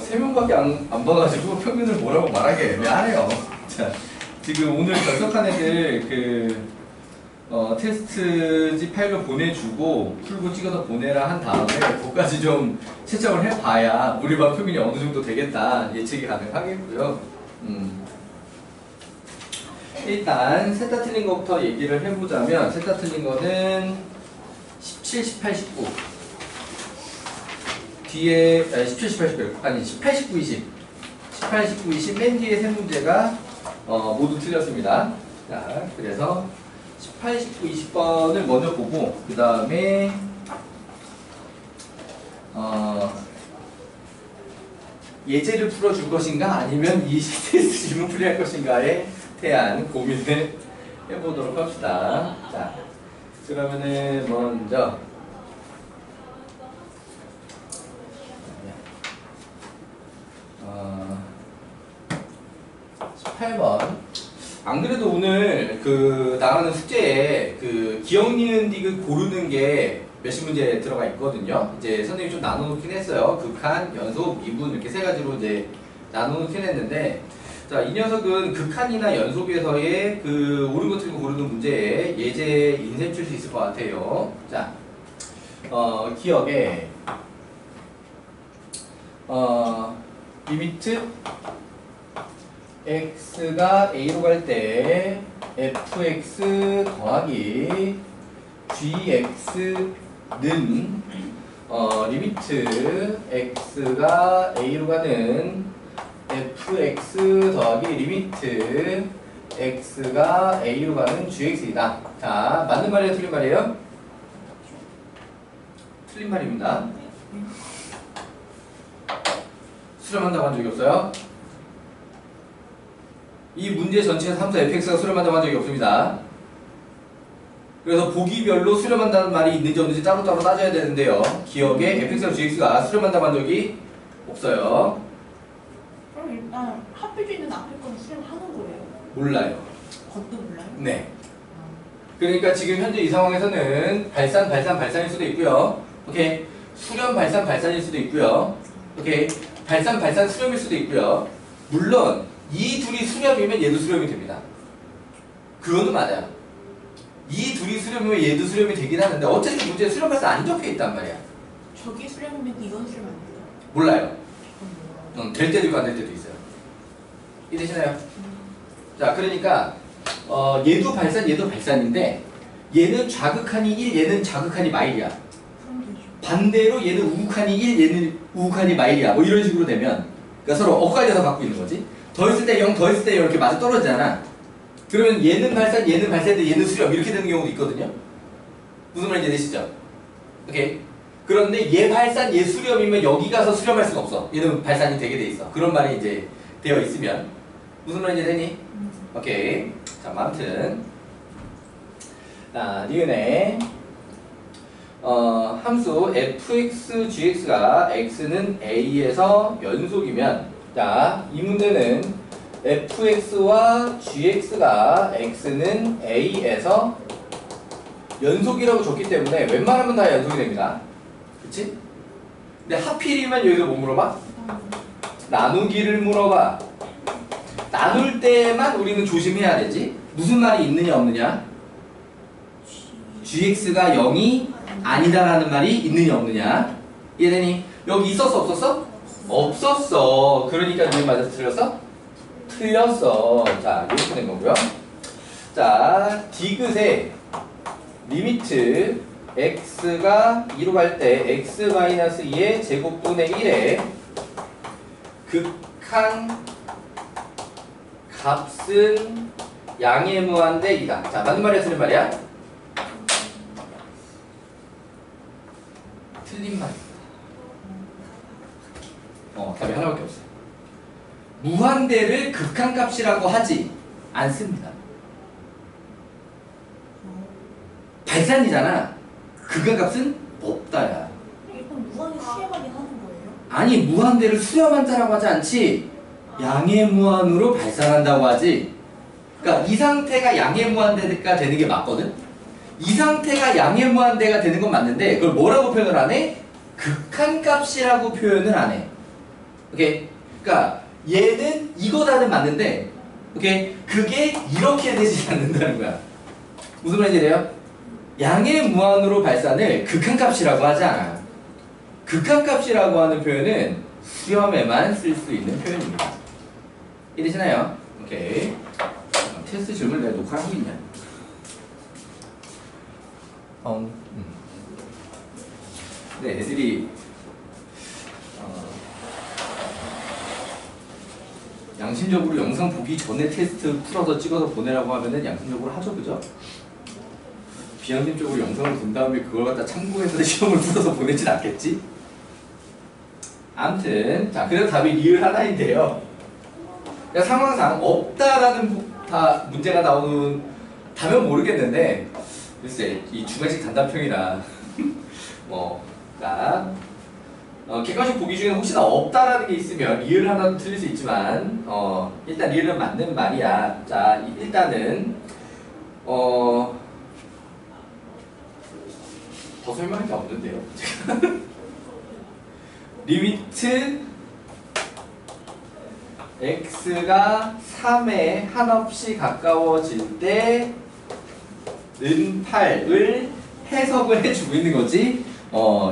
3명밖에 안 봐가지고 평균을 뭐라고 말하기 애매하네요. 자, 지금 오늘 결석한 애들 테스트지 파일로 보내주고 풀고 찍어서 보내라 한 다음에 그것까지 좀 채점을 해봐야 우리 반 평균이 어느 정도 되겠다 예측이 가능하겠고요. 일단 셋 다 틀린 것부터 얘기를 해보자면 셋 다 틀린 거는 17, 18, 19 뒤에 17, 18, 19 아니 18, 19, 20 18, 19, 20 맨 뒤에 세 문제가 모두 틀렸습니다. 자, 그래서 18, 19, 20번을 먼저 보고 그 다음에 예제를 풀어줄 것인가 아니면 이 테스트 질문풀이 할 것인가에 대한 고민을 해보도록 합시다. 자, 그러면은 먼저 18번. 안 그래도 오늘 나가는 숙제에 기억, 니은, 디귿 고르는 게 몇십 문제 들어가 있거든요. 이제 선생님이 좀 나눠놓긴 했어요. 극한, 연속, 미분 이렇게 세 가지로 이제 나눠놓긴 했는데, 자, 이 녀석은 극한이나 연속에서의 옳은 거 틀린 거 고르는 문제에 예제 인셈 칠 수 있을 것 같아요. 자, 기억에 리미트 x가 a로 갈 때 fx 더하기 gx는 리미트 x가 a로 가는 fx 더하기 리미트 x가 a로 가는 gx이다. 자, 맞는 말이에요? 틀린 말이에요? 틀린 말입니다. 수렴한다고 한 적이 없어요? 이 문제 전체에서 함수 fx가 수렴한다고 한 적이 없습니다. 그래서 보기별로 수렴한다는 말이 있는지 없는지 따로따로 따져야 되는데요. 기억에 fx랑 gx가 수렴한다고 한 적이 없어요. 그럼 일단 합해져 있는 앞에 건 수렴하는 거예요? 몰라요. 그것도 몰라요? 네. 그러니까 지금 현재 이 상황에서는 발산일 수도 있고요. 오케이. 수렴, 발산일 수도 있고요. 오케이. 발산, 수렴일 수도 있고요. 물론 이 둘이 수렴이면 얘도 수렴이 됩니다. 그거는 맞아요. 이 둘이 수렴이면 얘도 수렴이 되긴 하는데 어쨌든 문제에 수렴, 발산 안 적혀 있단 말이야. 저기 수렴이면 이건 수렴 안 돼요? 몰라요. 될 때도 있고 안 될 때도 있어요. 이해되시나요? 자, 그러니까 얘도 발산인데 얘는 좌극한이 1, 얘는 좌극한이 마일이야. 반대로 얘는 우극한이 1, 얘는 우극한이 마일이야. 뭐 이런 식으로 되면 그러니까 서로 엇갈려서 갖고 있는 거지. 더했을 때 0, 더했을 때 0 이렇게 맞아 떨어지잖아. 그러면 얘는 발산인데 얘는 수렴 이렇게 되는 경우도 있거든요. 무슨 말인지 되시죠? 오케이. 그런데 얘 발산, 얘 수렴이면 여기 가서 수렴할 수가 없어. 얘는 발산이 되게 돼 있어. 그런 말이 이제 되어 있으면 무슨 말인지 되니? 오케이. 자, 아무튼 니은에 함수 fx, gx가 x는 a에서 연속이면 자, 이 문제는 fx와 gx가 x는 a에서 연속이라고 줬기 때문에 웬만하면 다 연속이 됩니다. 그치? 근데 하필이면 여기서 뭐 물어봐? 나누기를 물어봐. 나눌 때만 우리는 조심해야 되지. 무슨 말이 있느냐 없느냐? gx가 0이 아니다라는 말이 있느냐 없느냐? 이해되니? 여기 있었어 없었어? 없었어. 그러니까 이게 맞아서 틀렸어? 틀렸어. 자, 이렇게 된 거고요. 자, 디귿의 리미트 x가 2로 갈 때 x-2의 제곱분의 1에 극한 값은 양의 무한대 2다. 자, 맞는 말이야 틀린 말이야? 틀린 말입니다. 답이 하나밖에 없어요. 무한대를 극한값이라고 하지 않습니다. 발산이잖아. 극한값은 없다야. 이건 무한히 수렴하게 하는 거예요? 아니, 무한대를 수렴한다라고 하지 않지. 양의 무한으로 발산한다고 하지. 그러니까 이 상태가 양의 무한대가 되는 게 맞거든. 이 상태가 양의 무한대가 되는 건 맞는데 그걸 뭐라고 표현을 하네? 극한값이라고 표현을 안 해. 오케이? 그러니까 얘는 이거다는 맞는데, 오케이? 그게 이렇게 되지 않는다는 거야. 무슨 말인지 돼요? 양의 무한으로 발산을 극한값이라고 하지 않아요. 극한값이라고 하는 표현은 수렴에만 쓸 수 있는 표현입니다. 이해되시나요? 오케이. 테스트 질문 내가 녹화를 하고 있냐? 네, 애들이 양심적으로 영상 보기 전에 테스트 풀어서 찍어서 보내라고 하면은 양심적으로 하죠, 그죠? 비양심적으로 영상을 본 다음에 그걸 갖다 참고해서 시험을 풀어서 보내진 않겠지? 아무튼 자, 그래서 답이 리을 하나인데요. 그러니까 상황상 없다라는 문제가 나오는 다면 모르겠는데, 글쎄 이 중간식 단답형이라 자, 객관식 보기 중에 혹시나 없다라는 게 있으면 리을 하나도 틀릴 수 있지만 일단 리을은 맞는 말이야. 자, 일단은 더 설명할 게 없는데요. 리미트 x가 3에 한없이 가까워질 때 는8을 해석을 해주고 있는 거지.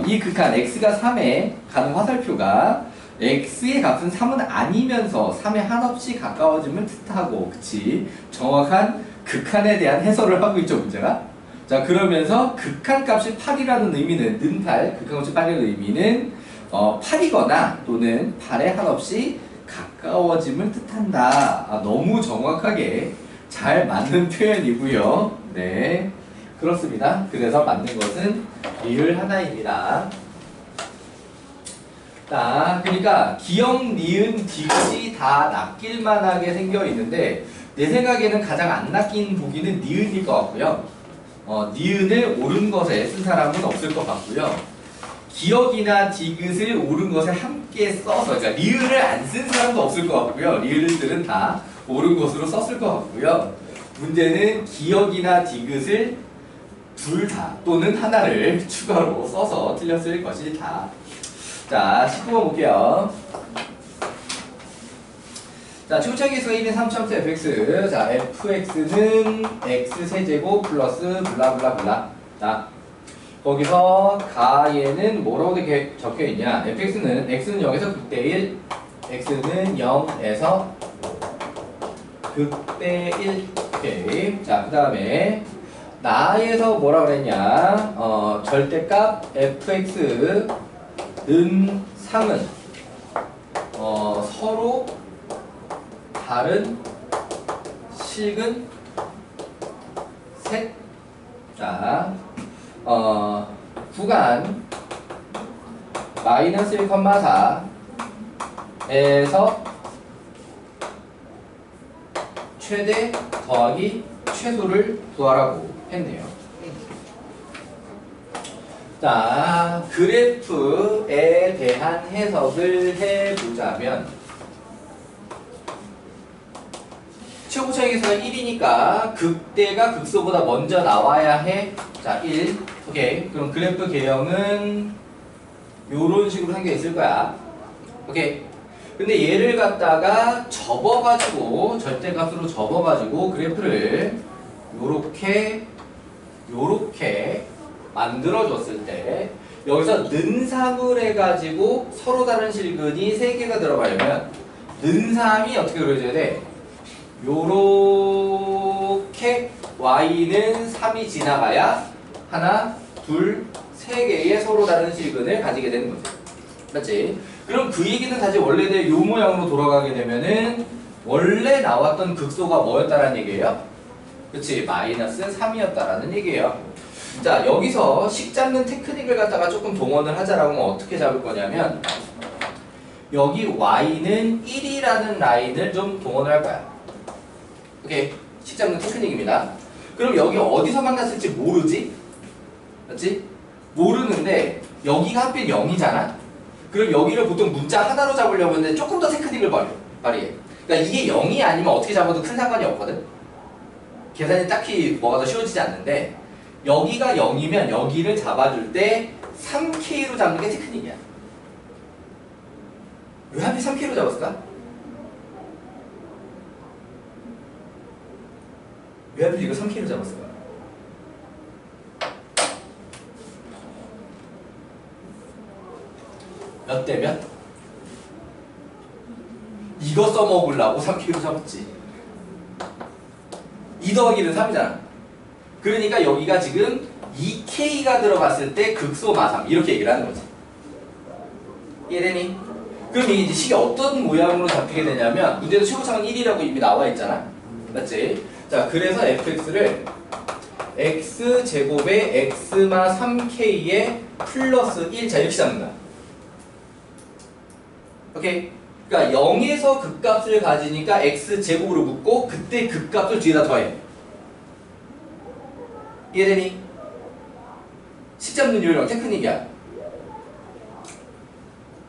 이 극한 x가 3에 가는 화살표가 x의 값은 3은 아니면서 3에 한없이 가까워짐을 뜻하고, 그치? 정확한 극한에 대한 해설을 하고 있죠, 문제가. 자, 그러면서 극한값이 8이라는 의미는 는8, 극한값이 8이라는 의미는 8이거나 또는 8에 한없이 가까워짐을 뜻한다. 너무 정확하게 잘 맞는 표현이고요. 네, 그렇습니다. 그래서 맞는 것은 리을 하나입니다. 자, 그러니까 기역, 니은, 디귿이 다 낚일 만하게 생겨 있는데 내 생각에는 가장 안 낚인 보기는 니은일 것 같고요. 니은을 옳은 것에 쓴 사람은 없을 것 같고요. 기역이나 디귿을 옳은 것에 함께 써서, 그러니까 리을을 안 쓴 사람도 없을 것 같고요. 리을들은 다 옳은 것으로 썼을 것 같고요. 문제는 기역이나 디귿을 둘 다 또는 하나를 추가로 써서 틀렸을 것이다. 자, 19번 볼게요. 자, 최고차기수가 1인 3차함수 fx. 자, fx는 x세제곱 플러스 블라블라블라. 자, 거기서 가에는 뭐라고 적혀있냐. fx는 x는 0에서 극대 1, x는 0에서 극대 1. 오케이. 자, 그 다음에 나에서 뭐라 그랬냐. 절대값 fx는 3은 서로 다른 식은 셋. 자, 구간 마이너스 1,4에서 최대 더하기 최소를 구하라고 했네요. 자, 그래프에 대한 해석을 해보자면 최고차기수가 1이니까 극대가 극소보다 먼저 나와야 해. 자, 1. 오케이. 그럼 그래프 개형은 요런 식으로 생겨 있을 거야. 오케이. 근데 얘를 갖다가 접어가지고, 절대값으로 접어가지고 그래프를 요렇게 만들어줬을 때 여기서 는삼을 해가지고 서로 다른 실근이 3개가 들어가려면 는삼이 어떻게 그려져야 돼? 요렇게 y는 3이 지나가야 하나, 둘, 3개의 서로 다른 실근을 가지게 되는 거죠. 맞지? 그럼 그 얘기는 다시 원래대로 요 모양으로 돌아가게 되면은 원래 나왔던 극소가 뭐였다라는 얘기예요? 그치? 마이너스 3이었다라는 얘기예요. 자, 여기서 식 잡는 테크닉을 갖다가 조금 동원을 하자라고 하면 어떻게 잡을 거냐면 여기 y는 1이라는 라인을 좀 동원을 할 거야. 오케이? 식 잡는 테크닉입니다. 그럼 여기 어디서 만났을지 모르지? 맞지? 모르는데 여기가 하필 0이잖아? 그럼 여기를 보통 문자 하나로 잡으려면 조금 더 테크닉을 발휘해. 그러니까 이게 0이 아니면 어떻게 잡아도 큰 상관이 없거든? 계산이 딱히 뭐가 더 쉬워지지 않는데 여기가 0이면 여기를 잡아줄 때 3K로 잡는 게 테크닉이야. 왜 하필 3K로 잡았을까? 왜 하필 이거 3K로 잡았을까? 몇 대 몇? 이거 써먹으려고 3K로 잡았지. 2 더하기는 3이잖아. 그러니까 여기가 지금 2K가 들어갔을 때 극소 마삼 이렇게 얘기를 하는 거지. 이해되니? 그럼 이게 이제 식이 어떤 모양으로 잡히게 되냐면 문제도 최고차는 1이라고 이미 나와 있잖아. 맞지? 자, 그래서 fx를 x제곱에 x마 3k에 플러스 1 자 이렇게 잡는 거야. 오케이? 그러니까 0에서 극값을 가지니까 x제곱으로 묶고 그때 극값을 뒤에다 더해. 이해되니? 식 잡는 요령 테크닉이야.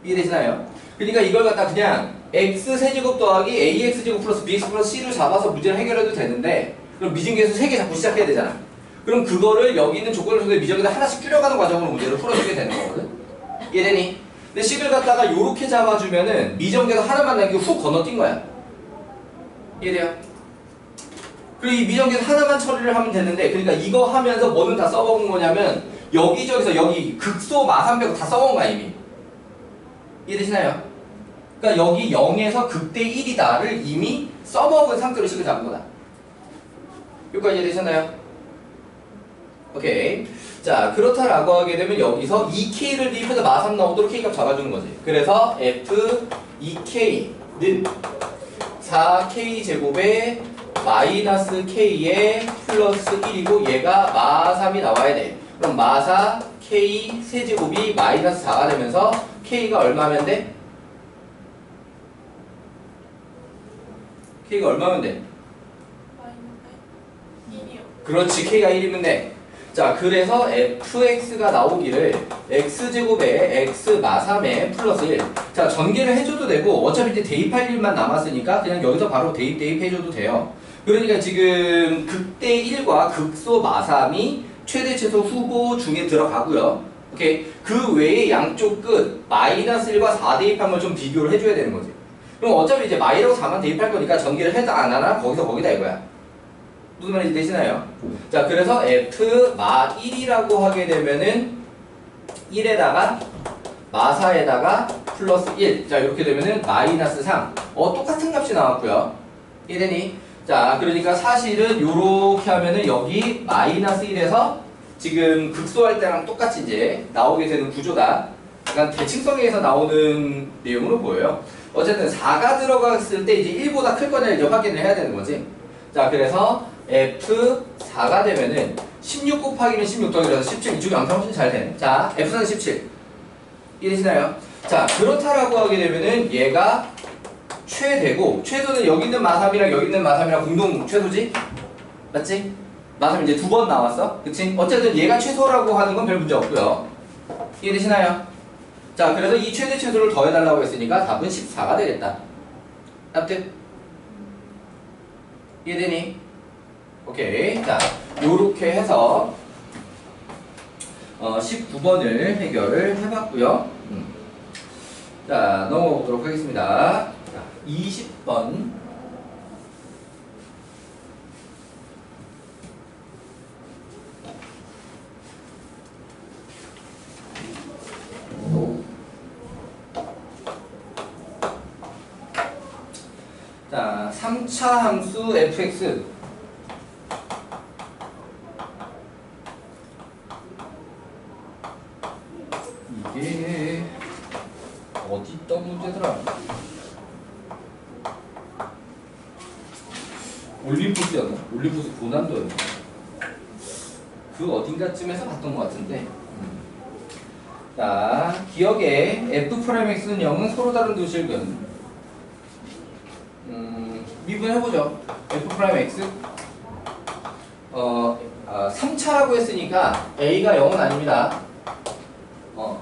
이해되시나요? 그러니까 이걸 갖다 그냥 x세제곱 더하기 ax제곱 플러스 bx 플러스 c를 잡아서 문제를 해결해도 되는데 그럼 미진계수 3개 잡고 시작해야 되잖아. 그럼 그거를 여기 있는 조건을 통해 미적에다 하나씩 줄여가는 과정으로 문제를 풀어주게 되는 거거든. 이해되니? 근데 식을 갖다가 요렇게 잡아주면은 미적에서 하나만 남기고 훅 건너뛴 거야. 이해돼요? 그리고 이 미적에서 하나만 처리를 하면 되는데 그러니까 이거 하면서 뭐는 다 써먹은 거냐면 여기저기서 여기 극소 마삼 빼고 다 써먹은 거야 이미. 이해되시나요? 그러니까 여기 0에서 극대 1이다를 이미 써먹은 상태로 식을 잡은 거다. 여기까지 이해되셨나요? 오케이. 자, 그렇다라고 하게 되면 여기서 2K를 대입해서 마3 나오도록 K값 잡아주는 거지. 그래서 F 2K는 4K 제곱에 마이너스 K에 플러스 1이고 얘가 마3이 나와야 돼. 그럼 마4 K 세제곱이 마이너스 4가 되면서 K가 얼마면 돼? K가 얼마면 돼? 1이요. 그렇지. K가 1이면 돼. 자, 그래서 fx가 나오기를 x제곱에 x 마3에 플러스 1. 자, 전개를 해줘도 되고 어차피 이제 대입할 일만 남았으니까 그냥 여기서 바로 대입해줘도 돼요. 그러니까 지금 극대 1과 극소 마3이 최대 최소 후보 중에 들어가고요. 오케이. 그 외에 양쪽 끝 마이너스 1과 4 대입한 걸 좀 비교를 해줘야 되는 거지. 그럼 어차피 이제 마이너스 4만 대입할 거니까 전개를 해도 안 하나 거기서 거기다 이거야. 무슨 말인지 되시나요? 자, 그래서 f 마 1이라고 하게 되면은 1에다가 마 4에다가 플러스 1. 자, 이렇게 되면은 마이너스 3. 똑같은 값이 나왔고요. 이해되니? 자, 그러니까 사실은 요렇게 하면은 여기 마이너스 1에서 지금 극소할 때랑 똑같이 이제 나오게 되는 구조다. 약간 대칭성에서 나오는 내용으로 보여요. 어쨌든 4가 들어갔을 때 이제 1보다 클 거냐 이제 확인을 해야 되는 거지. 자, 그래서 F4가 되면은 16 곱하기는 16 더하기라서 17. 이쪽이 항상 훨씬 잘 되네. 자, F4는 17. 이해되시나요? 자, 그렇다라고 하게 되면은 얘가 최대고, 최소는 여기 있는 마3이랑 여기 있는 마3이랑 공동 최소지? 맞지? 마3 이제 2번 나왔어? 그치? 어쨌든 얘가 최소라고 하는 건 별 문제 없고요. 이해되시나요? 자, 그래서 이 최대 최소를 더해달라고 했으니까 답은 14가 되겠다. 납득? 이해되니? 오케이. 자, 요렇게 해서 19번을 해결을 해봤고요. 자, 넘어가보도록 하겠습니다. 자, 20번. 자, 3차 함수 fx 이게 어디 있던 문제더라? 올림푸스였나? 올림푸스 고난도였나? 그 어딘가쯤에서 봤던 것 같은데. 자, 기억에 f'x는 0은 서로 다른 두 실근. 미분해보죠. f'x 3차라고 했으니까 a가 0은 아닙니다.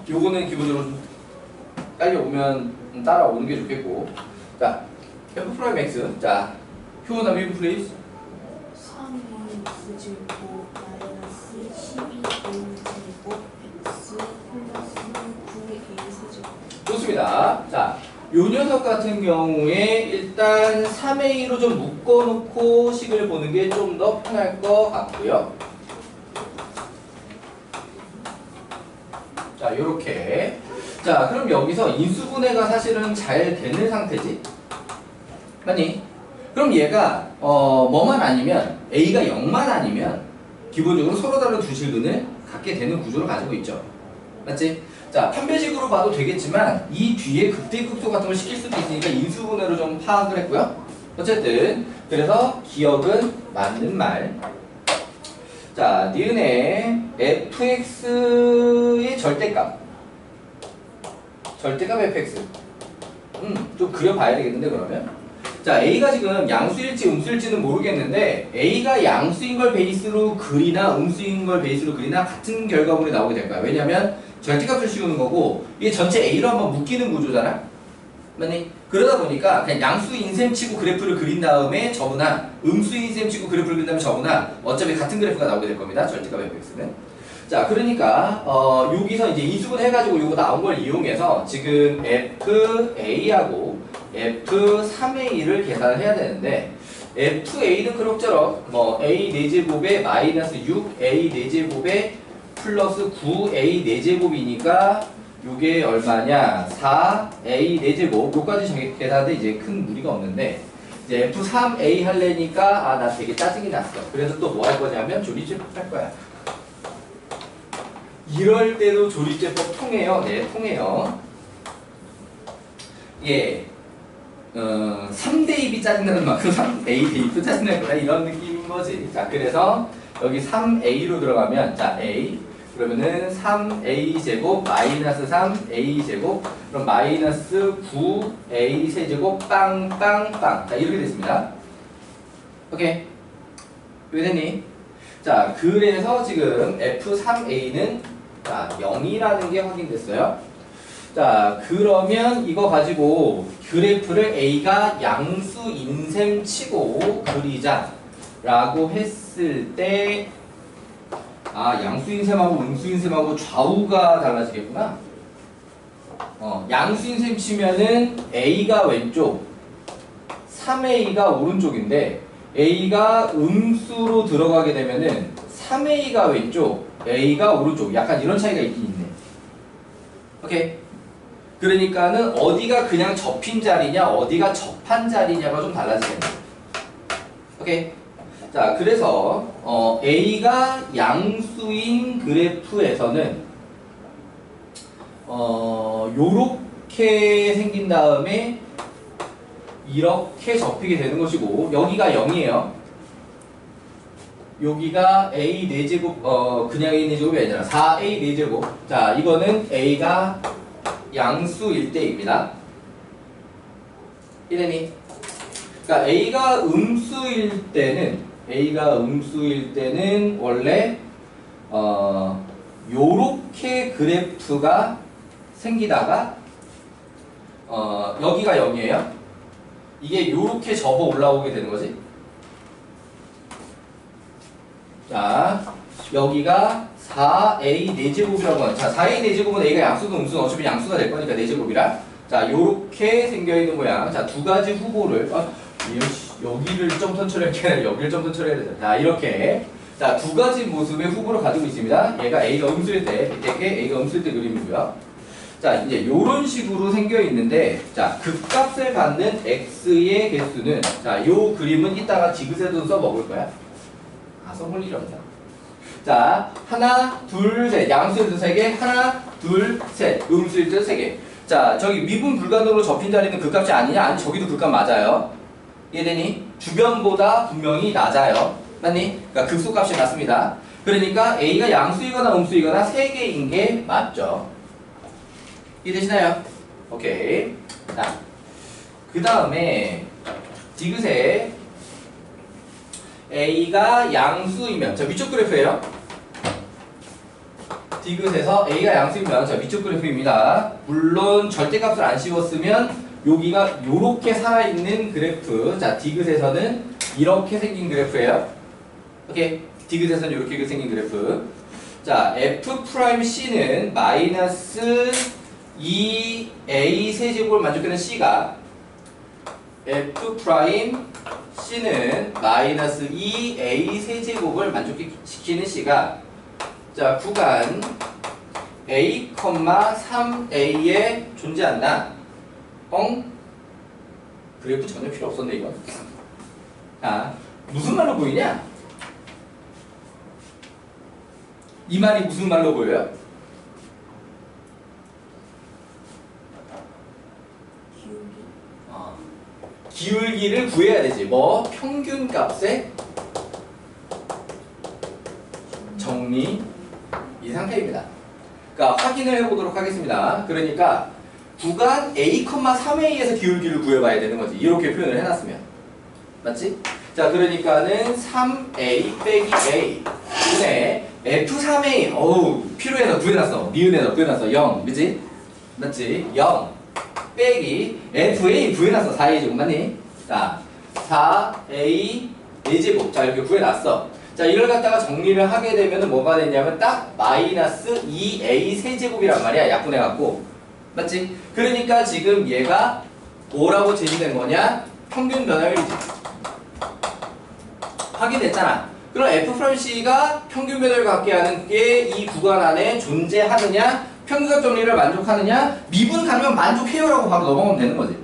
요거는 기본적으로 딸려오면 따라오는 게 좋겠고. 자, f'x. 자, 효나 미분 플레이스. 3x 제곱 마이너스 12 제곱 x 좋습니다. 자, 요 녀석 같은 경우에 일단 3A로 좀 묶어놓고 식을 보는 게 좀 더 편할 것 같고요. 자, 요렇게. 자, 그럼 여기서 인수분해가 사실은 잘 되는 상태지? 맞니? 그럼 얘가 뭐만 아니면 A가 0만 아니면 기본적으로 서로 다른 두 실근을 갖게 되는 구조를 가지고 있죠. 맞지? 자, 판별식으로 봐도 되겠지만 이 뒤에 극대극소 같은 걸 시킬 수도 있으니까 인수분해로 좀 파악을 했고요. 어쨌든 그래서 기억은 맞는 말. 자, 니은의 fx의 절대값 fx. 좀 그려봐야 되겠는데 그러면. 자, A가 지금 양수일지 음수일지는 모르겠는데 A가 양수인 걸 베이스로 그리나 음수인 걸 베이스로 그리나 같은 결과물이 나오게 될 거야. 왜냐면 절대값을 씌우는 거고 이게 전체 A로 한번 묶이는 구조잖아. 맞니? 그러다 보니까 그냥 양수인 셈 치고 그래프를 그린 다음에 저거나 음수인 셈 치고 그래프를 그린 다음에 저거나 어차피 같은 그래프가 나오게 될 겁니다. 절대값 fx는. 자, 그러니까 여기서 이제 인수분 해가지고 이거 나온 걸 이용해서 지금 FA하고 F3A를 계산을 해야 되는데 FA는 그럭저럭 뭐 A 4제곱에 마이너스 6A 4제곱에 플러스 9A 4제곱이니까 요게 얼마냐 4A 4제곱 요까지 계산하는데 이제 큰 무리가 없는데 이제 F3A 하려니까 나 되게 짜증이 났어. 그래서 또 뭐 할 거냐면 조리제법 할 거야. 이럴 때도 조리제법 통해요. 네, 통해요. 예. 3 대입이 짜증나는 만큼 3A 대입도 짜증날 거다 이런 느낌인 거지. 자, 그래서 여기 3A로 들어가면 자, A 그러면은 3A 제곱 마이너스 3A 제곱 그럼 마이너스 9A 세제곱 빵빵빵. 자, 이렇게 됐습니다. 오케이. 왜 됐니? 자, 그래서 지금 F3A는 자, 0이라는 게 확인됐어요. 자, 그러면 이거 가지고 그래프를 A가 양수인 셈 치고 그리자 라고 했을 때 양수인 셈하고 음수인 셈하고 좌우가 달라지겠구나. 양수인 셈 치면은 A가 왼쪽 3A가 오른쪽인데 A가 음수로 들어가게 되면은 3A가 왼쪽 A가 오른쪽 약간 이런 차이가 있긴 있네. 오케이. 그러니까는 어디가 그냥 접힌 자리냐 어디가 접한 자리냐가 좀 달라지겠네. 오케이. 자, 그래서 A가 양수인 그래프에서는 요렇게 생긴 다음에 이렇게 접히게 되는 것이고 여기가 0이에요. 여기가 A 4제곱 그냥 A 4제곱이 아니라 4A 4제곱. 자, 이거는 A가 양수일 때입니다. 이래니? 그러니까 A가 음수일 때는 원래 요렇게 그래프가 생기다가 여기가 0이에요. 이게 요렇게 접어 올라오게 되는 거지. 자, 여기가 4A 4제곱이라고 하는. 자, 4A 4제곱은 A가 양수든 음수든 어차피 양수가 될 거니까 4제곱이라. 자, 요렇게 생겨있는 모양. 자, 두 가지 후보를 여기를 점선 처리할 게 아니라 여기를 점선 처리해야 되잖아. 자, 이렇게. 자, 두 가지 모습의 후보를 가지고 있습니다. 얘가 A가 음수일 때, 밑에 게 A가 음수일 때 그림이고요. 자, 이제 요런 식으로 생겨 있는데, 자, 극값을 갖는 X의 개수는, 자, 요 그림은 이따가 디귿에도 써먹을 거야. 써볼 일이 없다. 자, 하나, 둘, 셋. 양수일 때 3개, 하나, 둘, 셋. 음수일 때 3개. 자, 저기 미분 불가능으로 접힌 자리는 극값이 아니냐? 아니, 저기도 극값 맞아요. 이해되니? 주변보다 분명히 낮아요. 맞니? 그러니까 극소값이 낮습니다. 그러니까 A가 양수이거나 음수이거나 3개인 게 맞죠. 이해되시나요? 오케이. 자, 그 다음에 디귿에 A가 양수이면, 자, 위쪽 그래프예요. 디귿에서 A가 양수이면, 자, 위쪽 그래프입니다. 물론 절대값을 안 씌웠으면 여기가 요렇게 살아있는 그래프. 자, 디귿에서는 이렇게 생긴 그래프예요. 오케이. 디귿에서는 이렇게 생긴 그래프. 자, F'C는 마이너스 2X의 A 세제곱을 만족하는 C가 F 프라임 C는 마이너스 2A 세제곱을 만족시키는 C가 자 구간 A, 3A에 존재한다. 그래프 전혀 필요 없었네 이건. 아 무슨 말로 보이냐? 이 말이 무슨 말로 보여요? 기울기를 구해야 되지. 뭐? 평균값의 정리 이 상태입니다. 그러니까 확인을 해보도록 하겠습니다. 그러니까 구간 A, 3A에서 기울기를 구해봐야 되는 거지. 이렇게 표현을 해놨으면. 맞지? 자, 그러니까는 3A 빼기 A 분의 F3A 어우 필요해서 구해놨어. 미은해서 구해놨어. 0 그치? 맞지? 0 빼기 FA 구해놨어. 4A 제곱 맞니? 자 4A 4제곱 자 이렇게 구해놨어. 자 이걸 갖다가 정리를 하게 되면 뭐가 되냐면 딱 마이너스 2A 세제곱이란 말이야. 약분해갖고 맞지? 그러니까 지금 얘가 뭐라고 제시된 거냐? 평균 변화율이지. 확인됐잖아. 그럼 F'C가 평균 변화율 갖게 하는 게 이 구간 안에 존재하느냐? 평균값 정리를 만족하느냐? 미분 가능하면 만족해요라고 바로 넘어가면 되는 거지.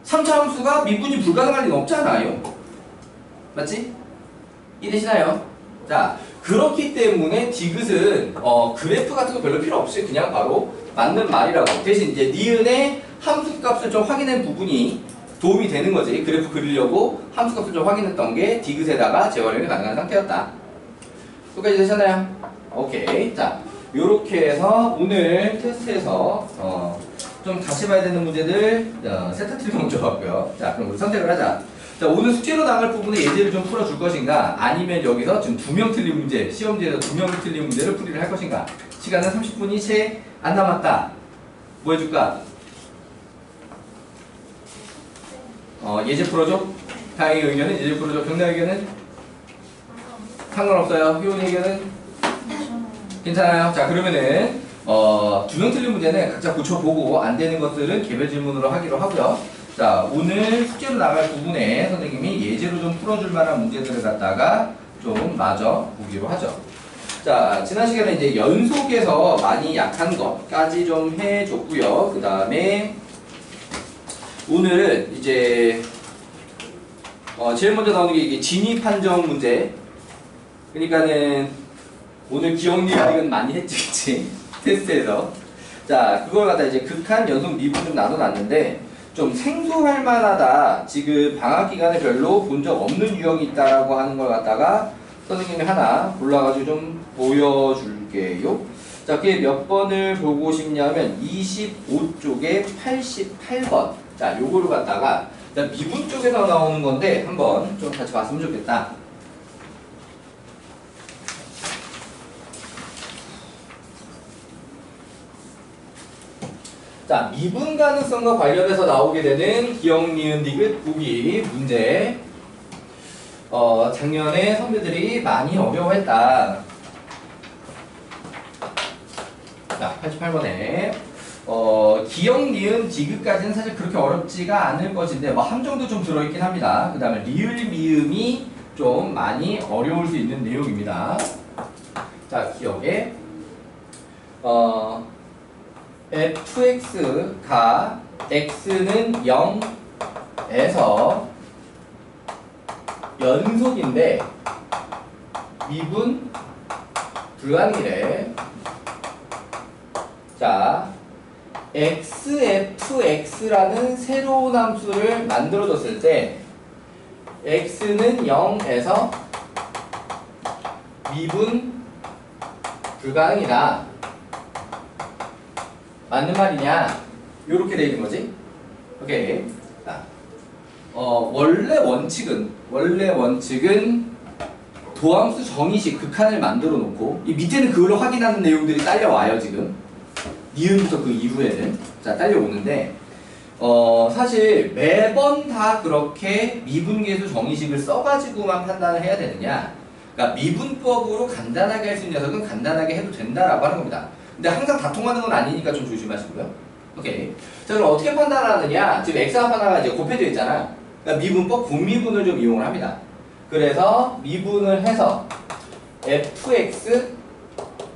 3차 함수가 미분이 불가능할 리는 없잖아요. 맞지? 이해되시나요? 자, 그렇기 때문에 디귿은 그래프 같은 거 별로 필요 없이 그냥 바로 맞는 말이라고. 대신 이제 니은의 함수값을 좀 확인한 부분이 도움이 되는 거지. 그래프 그리려고 함수값을 좀 확인했던 게 디귿에다가 재활용이 가능한 상태였다. 여기까지 되셨나요? 오케이. 자, 요렇게 해서 오늘 테스트에서 좀 다시 봐야 되는 문제들 세트 틀리면 줘봤고요. 자, 그럼 우리 선택을 하자. 자, 오늘 숙제로 나갈 부분에 예제를 좀 풀어줄 것인가? 아니면 여기서 지금 2명 틀린 문제, 시험지에서 2명 틀린 문제를 풀이를 할 것인가? 시간은 30분이 채 안 남았다. 뭐 해줄까? 예제 풀어줘? 다행의 의견은 예제 풀어줘. 경례 의견은? 상관없어요. 효은 의견은? 괜찮아요. 자, 그러면은 2명 틀린 문제는 각자 고쳐보고 안 되는 것들은 개별 질문으로 하기로 하고요. 자, 오늘 숙제로 나갈 부분에 선생님이 예제로 좀 풀어줄 만한 문제들을 갖다가 좀 마저 보기로 하죠. 자, 지난 시간에 이제 연속에서 많이 약한 것까지 좀 해줬고요. 그 다음에 오늘은 이제 제일 먼저 나오는 게 이게 진위 판정 문제. 그러니까는 오늘 기억력은 많이 했지, 그치? 테스트에서. 자, 그걸 갖다 이제 극한, 연속, 미분 좀 나눠놨는데 좀 생소할 만하다. 지금 방학 기간에 별로 본 적 없는 유형이 있다라고 하는 걸 갖다가 선생님이 하나 골라가지고 좀 보여줄게요. 자, 그게 몇 번을 보고 싶냐면 25쪽에 88번. 자, 요거를 갖다가 미분 쪽에서 나오는 건데 한번 좀 같이 봤으면 좋겠다. 자, 미분 가능성과 관련해서 나오게 되는 기억, 니은, 디귿, 보기 문제. 작년에 선배들이 많이 어려워했다. 자, 88번에 기억, 니은, 디귿까지는 사실 그렇게 어렵지가 않을 것인데 뭐 함정도 좀 들어있긴 합니다. 그 다음에 리을, 미음이 좀 많이 어려울 수 있는 내용입니다. 자, 기억에 fx가 x는 0에서 연속인데 미분 불가능이래. 자, xfx라는 새로운 함수를 만들어줬을 때 x는 0에서 미분 불가능이다. 맞는 말이냐? 요렇게 돼 있는 거지. 오케이. 자, 원래 원칙은 도함수 정의식 극한을 만들어 놓고 이 밑에는 그걸로 확인하는 내용들이 딸려와요 지금. 니은부터 그 이후에는 자 딸려오는데 사실 매번 다 그렇게 미분계수 정의식을 써가지고만 판단을 해야 되느냐? 그러니까 미분법으로 간단하게 할 수 있는 녀석은 간단하게 해도 된다라고 하는 겁니다. 근데 항상 다 통하는 건 아니니까 좀 조심하시고요. 오케이. 자, 그럼 어떻게 판단하느냐? 지금 x 하나가 이제 곱해져 있잖아. 그러니까 미분법 분미분을 좀 이용을 합니다. 그래서 미분을 해서 fx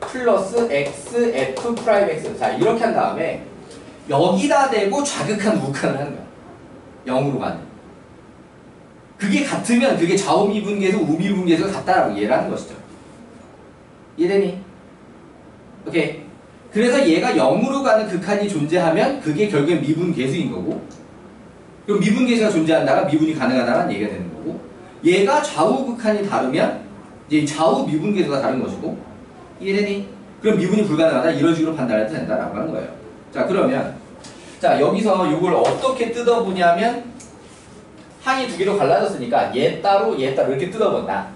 플러스 x f 프라임 x. 자, 이렇게 한 다음에 여기다 대고 좌극한 우극한을 하는 거야. 0으로 가는. 그게 같으면 그게 좌우미분계수, 우미분계수가 같다라고 이해를 하는 것이죠. 이해되니? 오케이. 그래서 얘가 0으로 가는 극한이 존재하면 그게 결국엔 미분계수인 거고, 그럼 미분계수가 존재한다가 미분이 가능하다는 얘기가 되는 거고, 얘가 좌우 극한이 다르면 이제 좌우 미분계수가 다른 것이고, 이해되니? 그럼 미분이 불가능하다 이런 식으로 판단해도 된다라고 하는 거예요. 자, 그러면 자, 여기서 이걸 어떻게 뜯어보냐면 항이 두 개로 갈라졌으니까 얘 따로 이렇게 뜯어본다.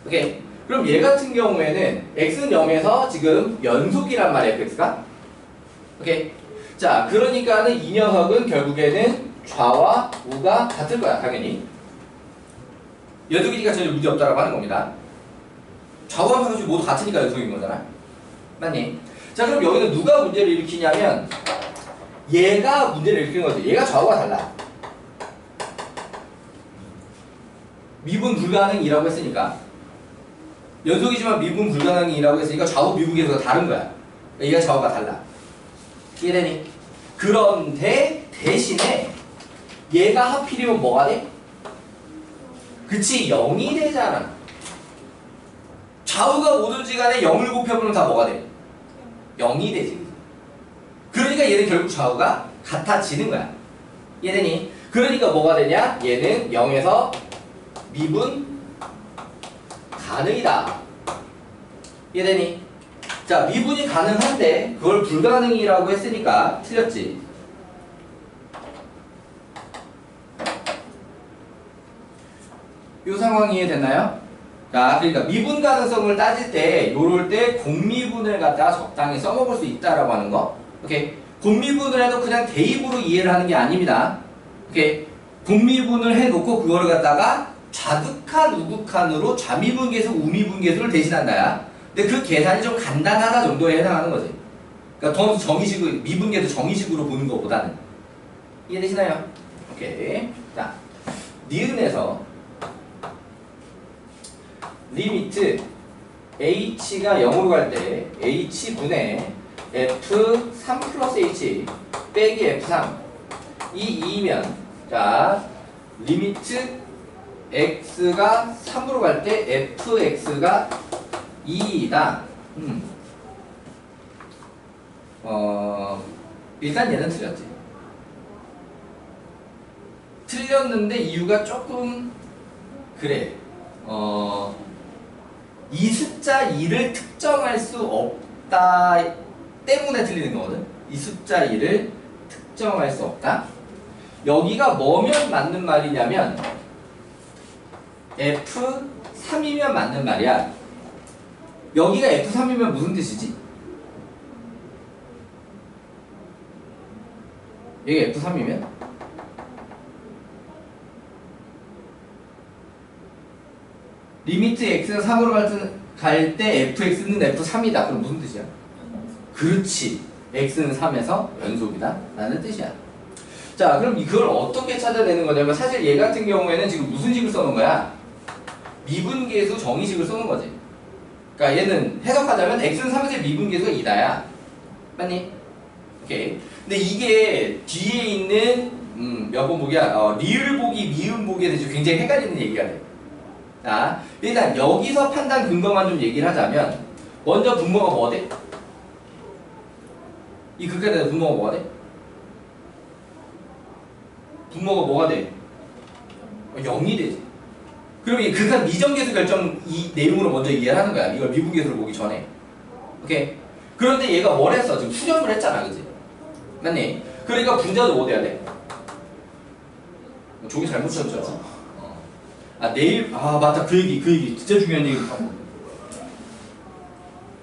오케이. 그럼 얘 같은 경우에는 x는 0에서 지금 연속이란 말이야, fx가. 오케이. 자, 그러니까는 이 녀석은 결국에는 좌와 우가 같을 거야, 당연히. 연속이니까 전혀 문제 없다라고 하는 겁니다. 좌우와 우가 모두 같으니까 연속인 거잖아. 맞니? 자, 그럼 여기는 누가 문제를 일으키냐면 얘가 문제를 일으키는 거지. 얘가 좌우가 달라. 미분 불가능이라고 했으니까, 연속이지만 미분 불가능이라고 했으니까 좌우 미분계수가 다른 거야. 얘가 좌우가 달라. 이해되니? 그런데 대신에 얘가 하필이면 뭐가 돼? 그치, 0이 되잖아. 좌우가 뭐든지 간에 0을 곱해보면 다 뭐가 돼? 0이 되지. 그러니까 얘는 결국 좌우가 같아지는 거야. 이해되니? 그러니까 뭐가 되냐? 얘는 0에서 미분 가능이다. 이해되니? 자, 미분이 가능한데 그걸 불가능이라고 했으니까 틀렸지. 이 상황 이해됐나요? 자, 그러니까 미분 가능성을 따질 때 요럴 때 곱미분을 갖다가 적당히 써먹을 수 있다라고 하는 거. 오케이. 곱미분을 해도 그냥 대입으로 이해를 하는 게 아닙니다. 오케이. 곱미분을 해놓고 그거를 갖다가 좌극한, 우극한으로 좌미분계수, 우미분계수를 대신한다야. 근데 그 계산이 좀 간단하다 정도에 해당하는 거지. 그러니까 더 정의식으로, 미분계수 정의식으로 보는 것보다는. 이해되시나요? 오케이. 자, 니은에서 리미트 h가 0으로 갈 때 h분의 f3 플러스 h 빼기 f3 이 2면, 자, 리미트 x가 3으로 갈 때 fx가 2이다. 일단 얘는 틀렸지. 틀렸는데 이유가 조금 그래. 이 숫자 2를 특정할 수 없다 때문에 틀리는 거거든. 이 숫자 2를 특정할 수 없다. 여기가 뭐면 맞는 말이냐면 F3이면 맞는 말이야. 여기가 F3이면 무슨 뜻이지? 여기 F3이면? 리미트 x가 3으로 갈 때 fx는 f3이다. 그럼 무슨 뜻이야? 그렇지. x는 3에서 연속이다 라는 뜻이야. 자, 그럼 이걸 어떻게 찾아내는 거냐면 사실 얘 같은 경우에는 지금 무슨 식을 써놓은 거야? 미분계수 정의식을 써놓은 거지. 그러니까 얘는 해석하자면 x는 3에서 미분계수가 2다야. 맞니? 오케이. 근데 이게 뒤에 있는 몇 번 보기야? 리을 보기, 미음 보기에 대해서 굉장히 헷갈리는 얘기가 돼. 자, 일단 여기서 판단 근거만 좀 얘기를 하자면 먼저 분모가 뭐가 돼? 이 극한에 대해서 분모가 뭐가 돼? 분모가 뭐가 돼? 0이 되지. 그럼 이 극한 미정계수 결정 이 내용으로 먼저 이해를 하는 거야. 이걸 미분계수로 보기 전에. 오케이? 그런데 얘가 뭘 했어? 지금 수렴을 했잖아. 그치? 맞니? 그러니까 분자도 뭐 돼야 돼? 종이 잘못 쳤죠. 내일, 맞다. 그 얘기. 진짜 중요한 얘기.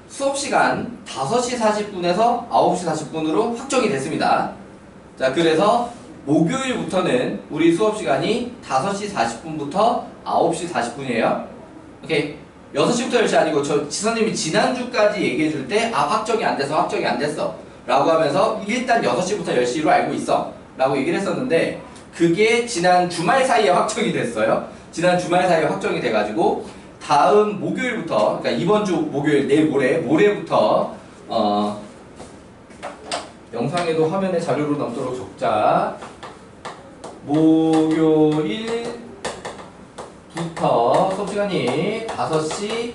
수업시간 5시 40분에서 9시 40분으로 확정이 됐습니다. 자, 그래서 목요일부터는 우리 수업시간이 5시 40분부터 9시 40분이에요. 오케이. 6시부터 10시 아니고 선생님이 지난주까지 얘기해 줄 때 확정이 안 돼서 확정이 안 됐어 라고 하면서 일단 6시부터 10시로 알고 있어 라고 얘기를 했었는데 그게 지난 주말 사이에 확정이 됐어요. 지난 주말 사이에 확정이 돼가지고 다음 목요일부터, 그러니까 이번 주 목요일, 내일 모레부터 영상에도 화면에 자료로 남도록 적자. 목요일부터 수업 시간이 5시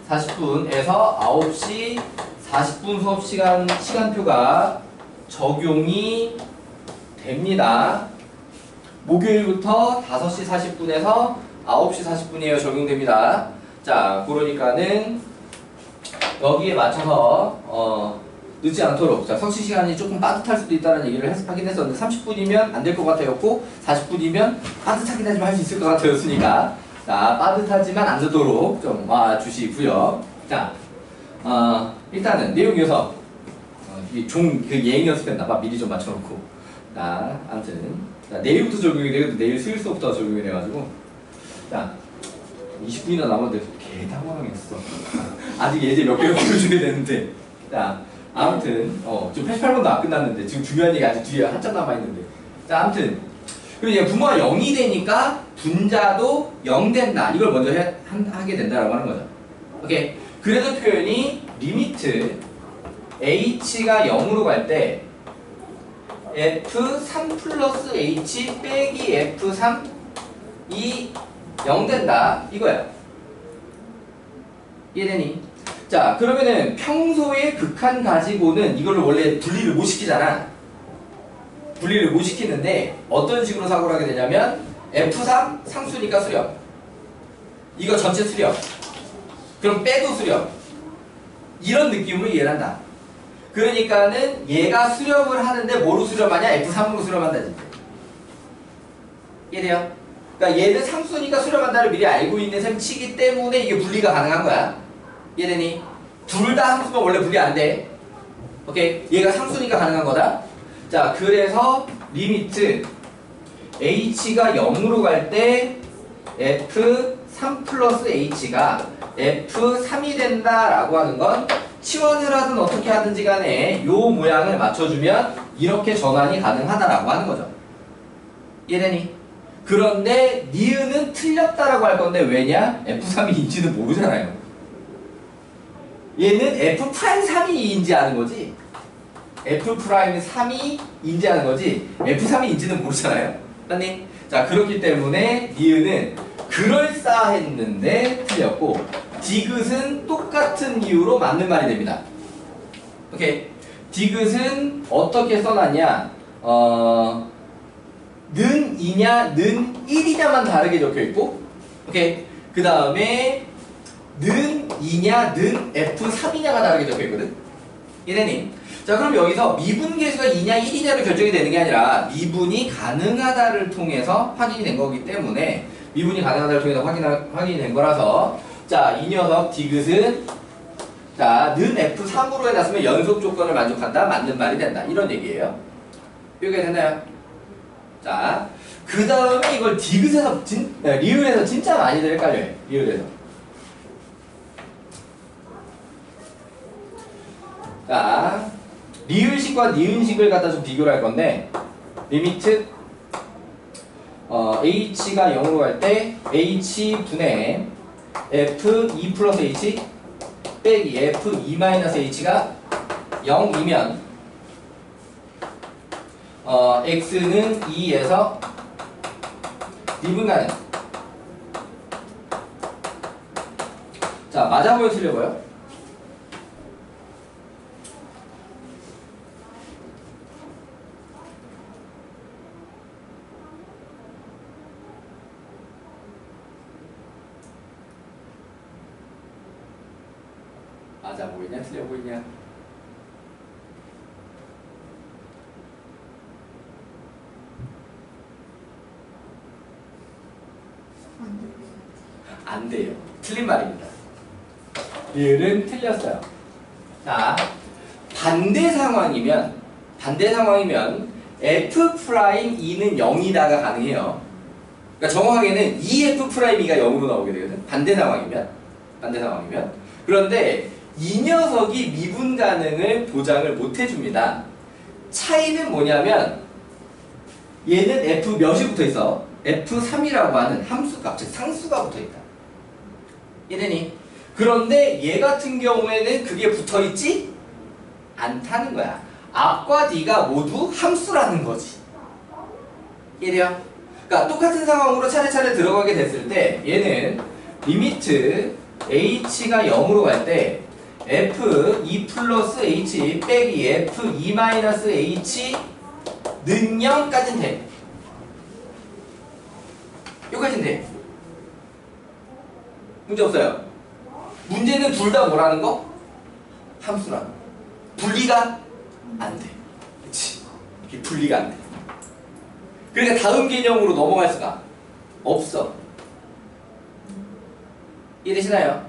40분에서 9시 40분 수업 시간표가 적용이 됩니다. 목요일부터 5시 40분에서 9시 40분이에요. 적용됩니다. 자, 그러니까는 여기에 맞춰서 늦지 않도록, 자, 석시 시간이 조금 빠듯할 수도 있다는 얘기를 하긴 했었는데 30분이면 안 될 것 같아였고 40분이면 빠듯하긴 하지만 할 수 있을 것 같아였으니까 자, 빠듯하지만 안 늦도록 좀 와주시고요. 자, 일단은 내용 요서 그 예행 연습했나봐. 미리 좀 맞춰놓고. 자, 아무튼 자, 내일부터 적용이 되고 내일 수요일 수업부터 적용이 돼가지고 자, 20분이나 남았는데 개당황했어. 아직 예제 몇 개를 보여줘야 되는데. 자, 아무튼 지금 88번도 안 끝났는데 지금 중요한 얘기 아직 뒤에 한참 남아있는데. 자, 아무튼 그리고 이제 부모가 0이 되니까 분자도 0 된다. 이걸 먼저 하게 된다라고 하는 거죠. 오케이. 그래서 표현이 리미트 h가 0으로 갈 때 f3 플러스 h 빼기 f3이 0 된다. 이거야. 이해되니? 자, 그러면은 평소에 극한 가지고는 이거를 원래 분리를 못 시키잖아. 분리를 못 시키는데 어떤 식으로 사고를 하게 되냐면 F3 상수니까 수렴. 이거 전체 수렴. 그럼 빼도 수렴. 이런 느낌으로 이해를 한다. 그러니까는 얘가 수렴을 하는데 뭐로 수렴하냐? F3으로 수렴한다지. 이해돼요? 그러니까 얘는 상수니까 수렴한다를 미리 알고 있는 셈 치기 때문에 이게 분리가 가능한 거야. 이해되니? 둘 다 상수면 원래 분리 안 돼. 오케이? 얘가 상수니까 가능한 거다. 자, 그래서 리미트 h가 0으로 갈 때 f3 플러스 h가 f3이 된다라고 하는 건 치원을 하든 어떻게 하든지 간에 요 모양을 맞춰주면 이렇게 전환이 가능하다라고 하는 거죠. 이해되니? 그런데 니은은 틀렸다라고 할 건데 왜냐? f3이인지는 모르잖아요. 얘는 f'3이 인지하는 거지. f'3이 인지하는 거지 f3이 인지는 모르잖아요. 맞니? 자, 그렇기 때문에 니은은 그럴싸했는데 틀렸고 디귿은 똑같은 이유로 맞는 말이 됩니다. 오케이. 디귿은 어떻게 써놨냐? 는 2냐, 는 1이냐만 다르게 적혀있고, 오케이. 그 다음에 는 2냐, 는 f3이냐가 다르게 적혀있거든. 이해되니? 자, 그럼 여기서 미분 계수가 2냐, 1이냐로 결정이 되는 게 아니라 미분이 가능하다를 통해서 확인이 된 거기 때문에 미분이 가능하다를 통해서 확인이 된 거라서 자, 이 녀석 디귿은 자, 는 f3으로 해놨으면 연속 조건을 만족한다. 맞는 말이 된다. 이런 얘기예요. 이해가 되나요? 자, 그 다음에 이걸 디귿에서 리을에서 진짜 많이들 헷갈려요. 리을에서. 자, 리을식과 니은식을 갖다 좀 비교를 할 건데 리미트 h가 0으로 갈 때 h분의 f2 플러스 h 빼기 f2 마이너스 h가 0이면 x는 2에서 미분 가능. 자, 맞아 보여 틀려 보여? 맞아 보이냐 틀려 보이냐? 안 돼요. 틀린 말입니다. 리을은 틀렸어요. 자, 반대 상황이면 f'2는 0이다가 가능해요. 그러니까 정확하게는 2f'2가 0으로 나오게 되거든. 반대 상황이면. 반대 상황이면. 그런데 이 녀석이 미분 가능을 보장을 못 해줍니다. 차이는 뭐냐면 얘는 f 몇이 붙어 있어? f3이라고 하는 함수값, 즉 상수가 붙어 있다. 이래니? 그런데 얘 같은 경우에는 그게 붙어 있지 않다는 거야. 앞과 뒤가 모두 함수라는 거지. 이래요? 그러니까 똑같은 상황으로 차례차례 들어가게 됐을 때 얘는 리미트 h가 0으로 갈 때 f2 플러스 h 빼기 f2 마이너스 h는 0까지는 돼. 여기까지는 돼. 문제 없어요. 문제는 둘 다 뭐라는 거? 함수라는 거. 분리가 안 돼. 그치? 이게 분리가 안 돼. 그러니까 다음 개념으로 넘어갈 수가 없어. 이해되시나요?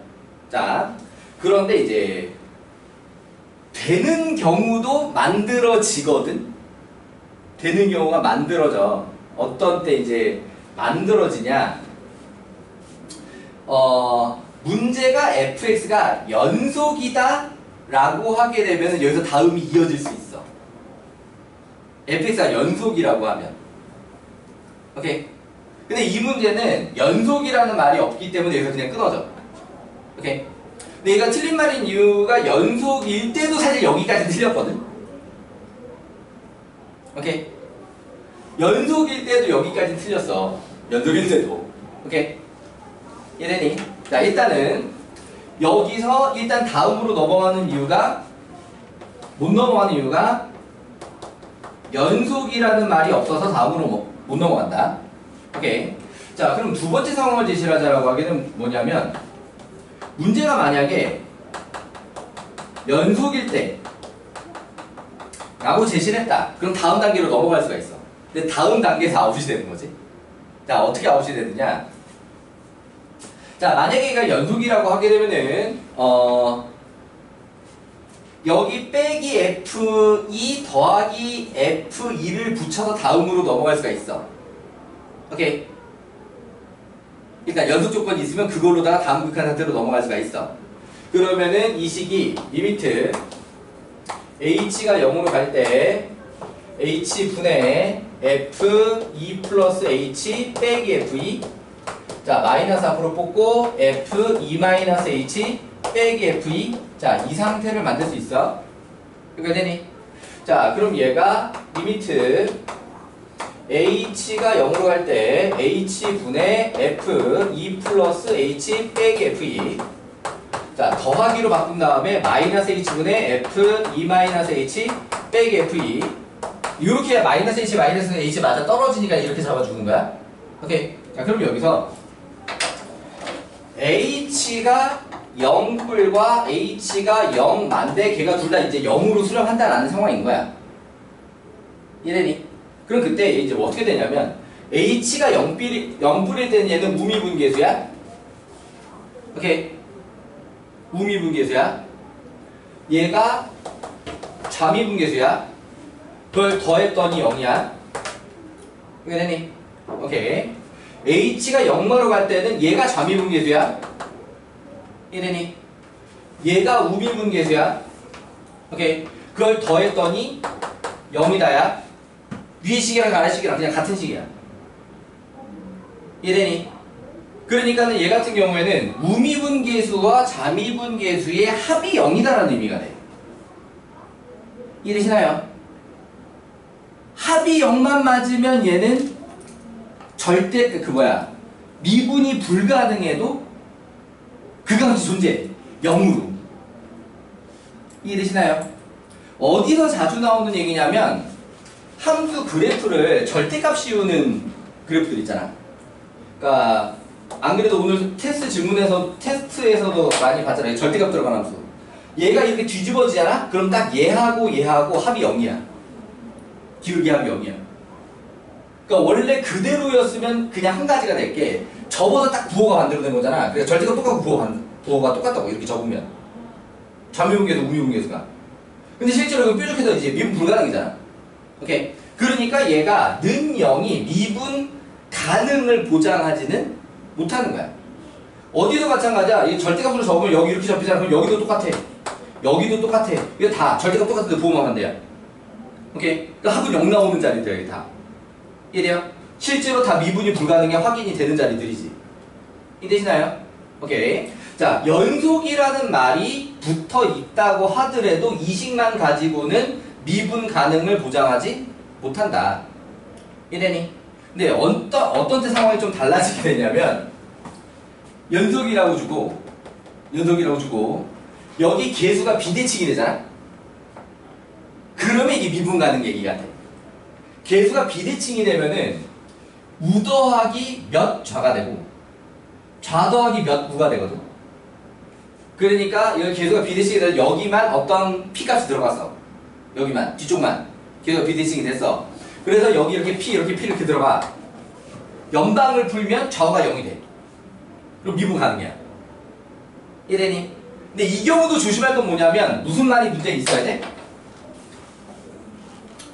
자, 그런데 이제 되는 경우도 만들어지거든. 되는 경우가 만들어져. 어떤 때 이제 만들어지냐? 문제가 fx가 연속이다 라고 하게 되면 여기서 다음이 이어질 수 있어. fx가 연속이라고 하면. 오케이? 근데 이 문제는 연속이라는 말이 없기 때문에 여기서 그냥 끊어져. 오케이? 근데 얘가 틀린 말인 이유가 연속일 때도 사실 여기까지 틀렸거든. 오케이? 연속일 때도 여기까지 틀렸어. 연속일 때도. 오케이? 이래니? 자, 일단은 여기서 일단 다음으로 넘어가는 이유가 못 넘어가는 이유가 연속이라는 말이 없어서 다음으로 못 넘어간다. 오케이. 자, 그럼 두 번째 상황을 제시를 하자라고 하기는 뭐냐면 문제가 만약에 연속일 때 라고 제시를 했다. 그럼 다음 단계로 넘어갈 수가 있어. 근데 다음 단계에서 아웃이 되는 거지. 자, 어떻게 아웃이 되느냐? 자, 만약에 얘가 연속이라고 하게 되면은 여기 빼기 f2 더하기 f2를 붙여서 다음으로 넘어갈 수가 있어. 오케이. 일단 연속 조건이 있으면 그걸로다가 다음 극한 상태로 넘어갈 수가 있어. 그러면은 이 식이 리미트 h가 0으로 갈 때 h분의 f2 플러스 h 빼기 f2 자 마이너스 앞으로 뽑고 f2 마이너스 h 빼기 f2 자 이 상태를 만들 수 있어. 이거 되니? 자 그럼 얘가 리미트 h가 0으로 갈 때 h분의 f2 플러스 h 빼기 f2 자 더하기로 바꾼 다음에 마이너스 h분의 f2 마이너스 h 빼기 f2 이렇게 마이너스 h 마이너스 h 맞아 떨어지니까 이렇게 잡아주는 거야. 오케이. 자 그럼 여기서 h가 0뿔과 h가 0만데 걔가 둘 다 이제 0으로 수렴한다라는 상황인 거야. 이래니? 그럼 그때 이제 뭐 어떻게 되냐면 h가 0뿔일 때는 얘는 우미분계수야. 오케이. 우미분계수야. 얘가 좌미분계수야. 그걸 더했더니 0이야. 이게 되니? 오케이. h가 0으로 갈 때는 얘가 좌미분계수야. 이게 되니? 얘가 우미분계수야. 오케이. 그걸 더했더니 0이다야. 위의 식이랑 아래 식이랑 그냥 같은 식이야. 이해되니? 그러니까는 얘 같은 경우에는 우미분계수와 좌미분계수의 합이 0이다라는 의미가 돼. 이해되시나요? 합이 0만 맞으면 얘는 절대 미분이 불가능해도 그 값이 존재해. 0으로. 이해되시나요? 어디서 자주 나오는 얘기냐면 함수 그래프를 절대값 씌우는 그래프들 있잖아. 그러니까 안 그래도 오늘 테스트에서도 많이 봤잖아요. 절대값 들어간 함수. 얘가 이렇게 뒤집어지잖아? 그럼 딱 얘하고 얘하고 합이 0이야. 기울기 합이 0이야. 그러니까 원래 그대로였으면 그냥 한 가지가 될게 접어서 딱 부호가 만들어낸 거잖아. 그래서 절대값 똑같고 부호가 똑같다고 이렇게 접으면. 좌미분계수, 우미분계수가. 근데 실제로 이거 뾰족해서 이제 미분 불가능이잖아. 오케이. 그러니까 얘가 는 0이 미분 가능을 보장하지는 못하는 거야. 어디도 마찬가지야. 이 절대값으로 적으면 여기 이렇게 접히잖아. 그럼 여기도 똑같아. 여기도 똑같아. 이거 다 절대값 똑같은데 부호만 돼요. 오케이? 그러니까 합은 0 나오는 자리들 여기 다. 이해돼요? 실제로 다 미분이 불가능해 확인이 되는 자리들이지. 이해되시나요? 오케이. 자, 연속이라는 말이 붙어 있다고 하더라도 이 식만 가지고는 미분 가능을 보장하지 못한다. 이해되니? 근데 어떤 때 상황이 좀 달라지게 되냐면 연속이라고 주고 여기 계수가 비대칭이 되잖아? 그러면 이게 미분 가능 얘기가 돼. 계수가 비대칭이 되면은 우 더하기 몇 좌가 되고 좌 더하기 몇 우가 되거든. 그러니까 여기 계수가 비대칭이 돼서 여기만 어떤 P값이 들어갔어. 여기만, 뒤쪽만 계수가 비대칭이 됐어. 그래서 여기 이렇게 P 이렇게 들어가. 연방을 풀면 좌우가 0이 돼. 그럼 미분 가능이야. 이해되니? 근데 이 경우도 조심할 건 뭐냐면 무슨 말이 문제에 있어야 돼?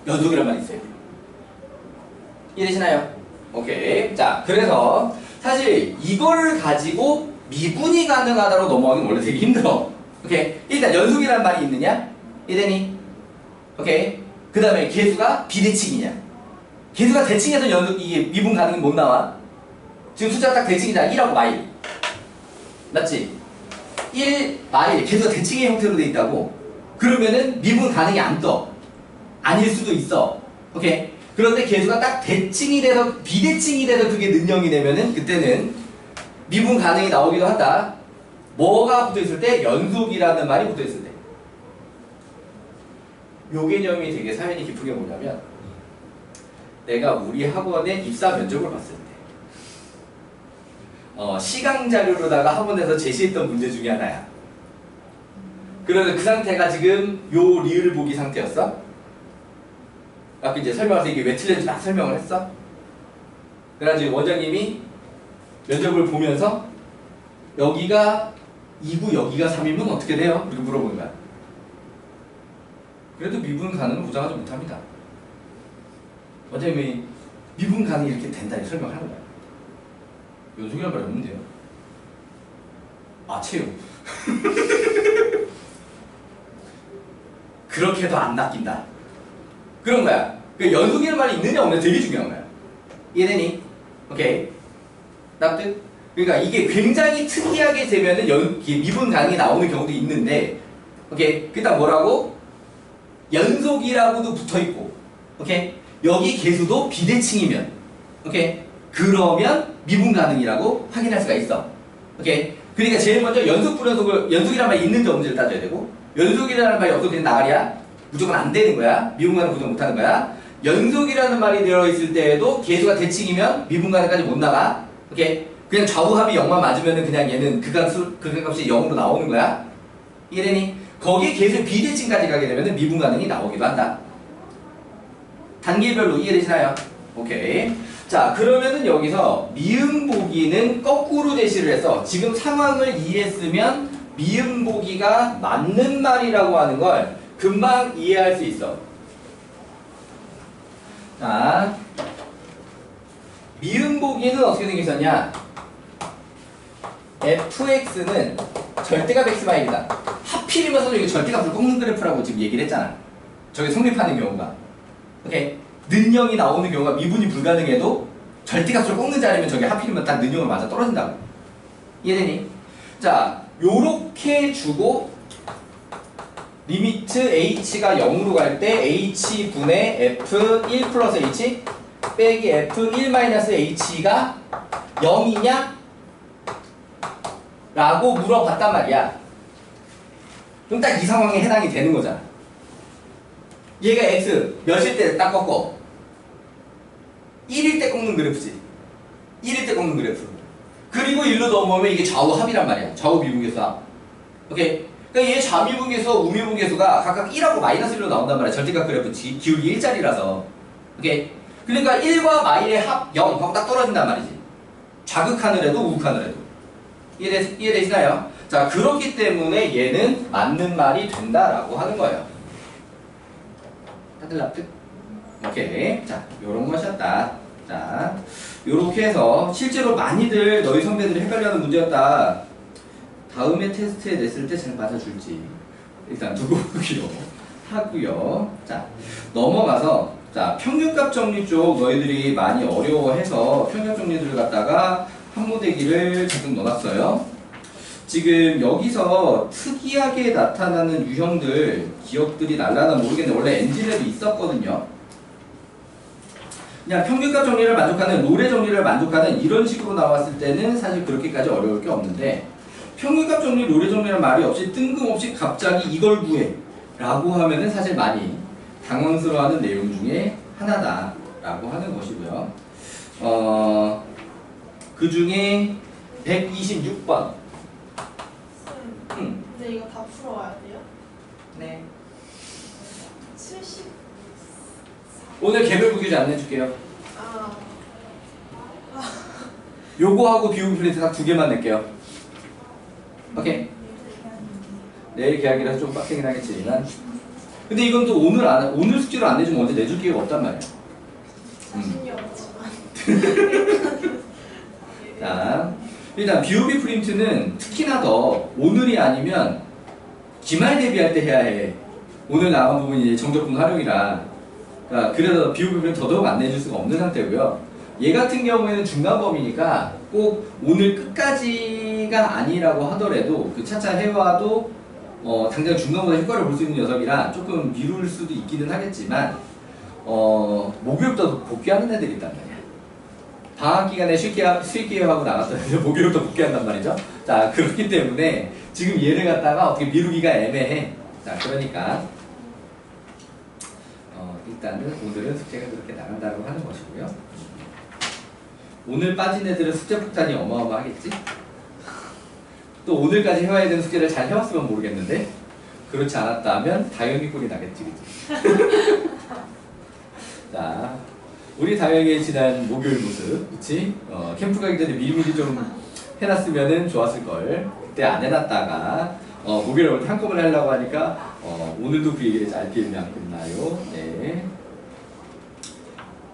연속이란 말이 있어야 돼. 이해되시나요? 오케이. 자, 그래서 사실 이거를 가지고 미분이 가능하다로 넘어가기는 원래 되게 힘들어. 오케이. 일단 연속이란 말이 있느냐? 이해되니? 오케이. 그 다음에 계수가 비대칭이냐? 계수가 대칭해서 이게 미분 가능은 못 나와. 지금 숫자가 딱 대칭이잖아. 1하고 마일. 맞지? 1, 마일. 계수가 대칭의 형태로 돼 있다고. 그러면은 미분 가능이 안 떠. 아닐 수도 있어. 오케이. 그런데 계수가 딱 대칭이 돼서 비대칭이 돼서 그게 능형이 되면은 그때는 미분 가능이 나오기도 한다. 뭐가 붙어있을 때? 연속이라는 말이 붙어있을 때. 요 개념이 되게 사연이 깊은 게 뭐냐면 내가 우리 학원의 입사 면접을 봤을 때 시강 자료로다가 학원에서 제시했던 문제 중에 하나야. 그래서 그 상태가 지금 요 리을 보기 상태였어. 아까 이제 설명해서 이게 왜 틀렸는지 막 설명을 했어. 그래가지고 원장님이 면접을 보면서 여기가 2고 여기가 3이면 어떻게 돼요? 이렇게 물어보는 거야. 그래도 미분 가능을 보장하지 못합니다. 원장님이 미분 가능이 이렇게 된다 이렇게 설명하는 거야. 연속이란 말이 없는데요. 아, 체육. 그렇게도 안 낚인다. 그런 거야. 그 연속이라는 말이 있느냐 없느냐 되게 중요한 거야. 이해되니? 오케이. 납득? 그러니까 이게 굉장히 특이하게 되면은 미분 가능이 나오는 경우도 있는데, 오케이. 그다음 뭐라고? 연속이라고도 붙어 있고, 오케이. 여기 계수도 비대칭이면, 오케이. 그러면 미분 가능이라고 확인할 수가 있어. 오케이. 그러니까 제일 먼저 연속 불연속을 연속이라는 말이 있는지 없는지를 따져야 되고, 연속이라는 말이 없어도 그냥 나가랴. 무조건 안 되는 거야. 미분 가능 보장 못 하는 거야. 연속이라는 말이 들어있을 때에도 계수가 대칭이면 미분 가능까지 못 나가. 오케이. 그냥 좌우합이 0만 맞으면은 그냥 얘는 극한값이 0으로 나오는 거야. 이해되니? 거기에 계수 비대칭까지 가게 되면은 미분 가능이 나오기도 한다. 단계별로 이해되시나요? 오케이. 자, 그러면은 여기서 미음 보기는 거꾸로 제시를 해서 지금 상황을 이해했으면 미음 보기가 맞는 말이라고 하는 걸 금방 이해할 수 있어. 자, 미음 보기는 어떻게 생겼냐? fx는 절대값 x마일이다. 하필이면서 이게 절대값을 꺾는 그래프라고 지금 얘기를 했잖아. 저게 성립하는 경우가. 오케이. 능형이 나오는 경우가 미분이 불가능해도 절대값을 꺾는 자리면 저게 하필이면 딱 능형을 맞아 떨어진다고. 이해되니? 자, 요렇게 주고 리미트 h가 0으로 갈 때 h분의 f1 플러스 h 빼기 f1 마이너스 h가 0이냐? 라고 물어봤단 말이야. 그럼 딱 이 상황에 해당이 되는 거잖아. 얘가 x 몇일 때 딱 꺾어? 1일 때 꺾는 그래프지. 1일 때 꺾는 그래프. 그리고 1로 넘어오면 이게 좌우 합이란 말이야. 좌우 미분계수합. 오케이? 그러니까 얘 좌미분계수, 우미분계수가 각각 1하고 마이너스 1로 나온단 말이야. 절대값 그래프 기울기 1짜리라서. 오케이? 그러니까 1과 마일의 합 0 하고 딱 떨어진단 말이지. 좌극한을 해도 우극한을 해도. 이해되시나요? 자, 그렇기 때문에 얘는 맞는 말이 된다라고 하는 거예요. 다들 납득? 오케이. 자, 요런 것이었다. 자, 요렇게 해서 실제로 많이들 너희 선배들이 헷갈려하는 문제였다. 다음에 테스트에 냈을 때 잘 맞아줄지 일단 두고 하고요. 자, 넘어가서 자, 평균값 정리 쪽 너희들이 많이 어려워해서 평균값 정리들을 갖다가 한모대기를 잠깐 넣어놨어요. 지금 여기서 특이하게 나타나는 유형들, 기억들이 날라나 모르겠는데 원래 엔진에도 있었거든요. 그냥 평균값 정리를 만족하는, 롤의 정리를 만족하는 이런 식으로 나왔을 때는 사실 그렇게까지 어려울 게 없는데 평균값 정리, 롤의 정리라는 말이 없이 뜬금없이 갑자기 이걸 구해 라고 하면은 사실 많이 당황스러워하는 내용 중에 하나다라고 하는 것이고요. 그 중에 126번. 근데 이거 다 풀어와야 돼요? 네. 70. 오늘 개별 부규제 안내줄게요. 아. 요거하고 비움 프린트 딱 2개만 낼게요. 오케이. 내일 계약이라서 좀 빡세긴 하겠지만. 근데 이건 또 오늘 숙제로 안 내주면 언제 내줄 기회가 없단 말이야. 자신이 없지만. 자, 일단 BOB 프린트는 특히나 더 오늘이 아니면 기말 대비할 때 해야 해. 오늘 나온 부분이 이제 정적분 활용이라. 그러니까 그래서 BOB 프린트 더더욱 안 내줄 수가 없는 상태고요. 얘 같은 경우에는 중간범위니까 꼭 오늘 끝까지가 아니라고 하더라도 그 차차 해와도 당장 중간보다 효과를 볼 수 있는 녀석이라 조금 미룰 수도 있기는 하겠지만 목요일부터 복귀하는 애들이 있단 말이야. 방학 기간에 쉴기회하고 나갔던 애들 목요일부터 복귀한단 말이죠. 자, 그렇기 때문에 지금 얘를 갖다가 어떻게 미루기가 애매해. 자, 그러니까 일단은 오늘은 숙제가 그렇게 나간다고 하는 것이고요. 오늘 빠진 애들은 숙제 폭탄이 어마어마하겠지? 또 오늘까지 해와야 되는 숙제를 잘 해왔으면 모르겠는데 그렇지 않았다면 다영이 꼴이 나겠지, 그치? 자, 우리 다영이의 지난 목요일 모습, 그치? 캠프 가기 전에 미리미리 좀 해놨으면 좋았을걸. 그때 안 해놨다가 목요일에 한꺼번에 하려고 하니까 오늘도 그 얘기를 잘 빌면 안 끝나요. 네.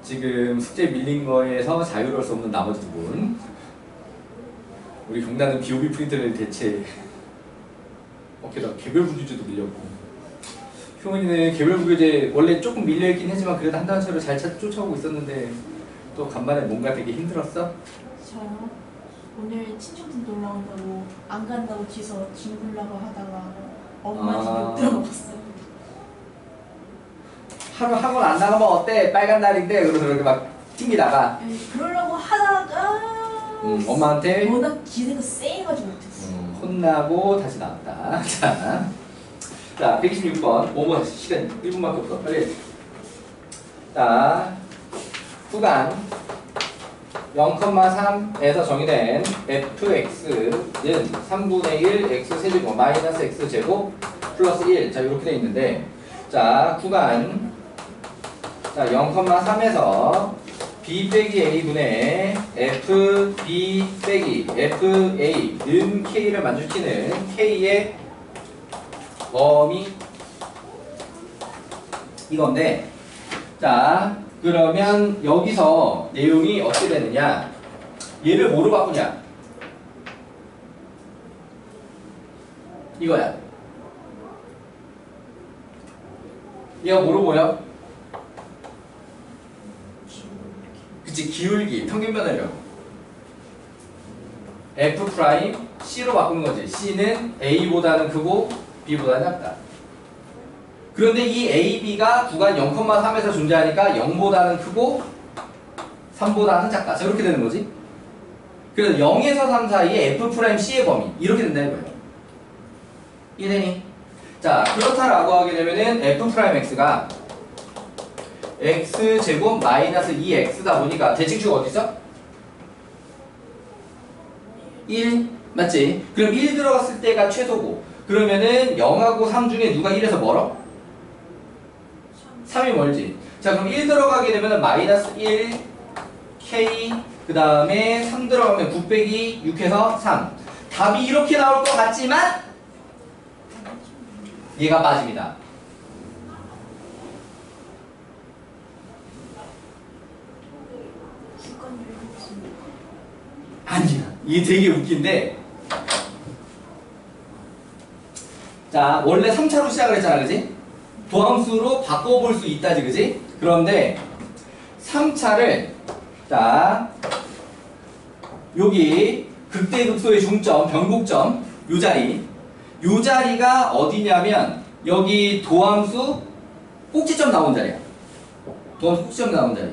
지금 숙제 밀린 거에서 자유로울 수 없는 나머지 두 분. 우리 경단은 BOB 프린트를 대체 게다가 개별 부규제도 밀렸고 효은이는 개별 부규제 원래 조금 밀려있긴 했지만 그래도 한 단체로 잘 쫓아오고 있었는데 또 간만에 뭔가 되게 힘들었어? 저요? 오늘 친척들 놀러 온다고 안 간다고 뒤서 죽으려고 하다가 엄마 집에 못 들어갔어요. 하루 학원 안 나가면 어때? 빨간 날인데 그러면서 그렇게 막 튕기다가 그러려고 하다가 엄마한테 워낙 기세가 세가지고 못했어. 혼나고 다시 나왔다. 자, 126번 5번 시간 1분밖에 없어. 빨리. 자, 구간 0,3에서 정의된 fx는 3분의 1 x 세제곱 마이너스 x 제곱 플러스 1. 자, 이렇게 돼 있는데 자, 구간 자 0,3에서 b 빼기 a분의 f b 빼기 f a는 k를 만족시키는 k의 범위 이건데 자 그러면 여기서 내용이 어떻게 되느냐 얘를 뭐로 바꾸냐 이거야. 얘가 뭐로 보여? 그치, 기울기, 평균 변화력. F 프라임 C로 바꾸는 거지. C는 A보다는 크고 B보다는 작다. 그런데 이 A, B가 구간 0,3에서 존재하니까 0보다는 크고 3보다는 작다. 자, 이렇게 되는 거지. 그래서 0에서 3 사이에 F 프라임 C의 범위 이렇게 된다는 거예요. 이해되니? 자, 그렇다라고 하게 되면은 F 프라임 X가 X제곱 마이너스 2X다 보니까 대칭축 어디 있어? 1 맞지? 그럼 1 들어갔을 때가 최소고 그러면은 0하고 3 중에 누가 1에서 멀어? 3이 멀지. 자, 그럼 1 들어가게 되면은 마이너스 1 K 그 다음에 3 들어가면 9 빼기 6해서 3 답이 이렇게 나올 것 같지만 얘가 빠집니다. 아니야. 이게 되게 웃긴데. 자, 원래 3차로 시작을 했잖아, 그지? 도함수로 바꿔볼 수 있다지, 그지? 그런데 3차를 자, 여기 극대극소의 중점, 변곡점 요 자리가 어디냐면 여기 도함수 꼭지점 나온 자리야. 도함수 꼭지점 나온 자리.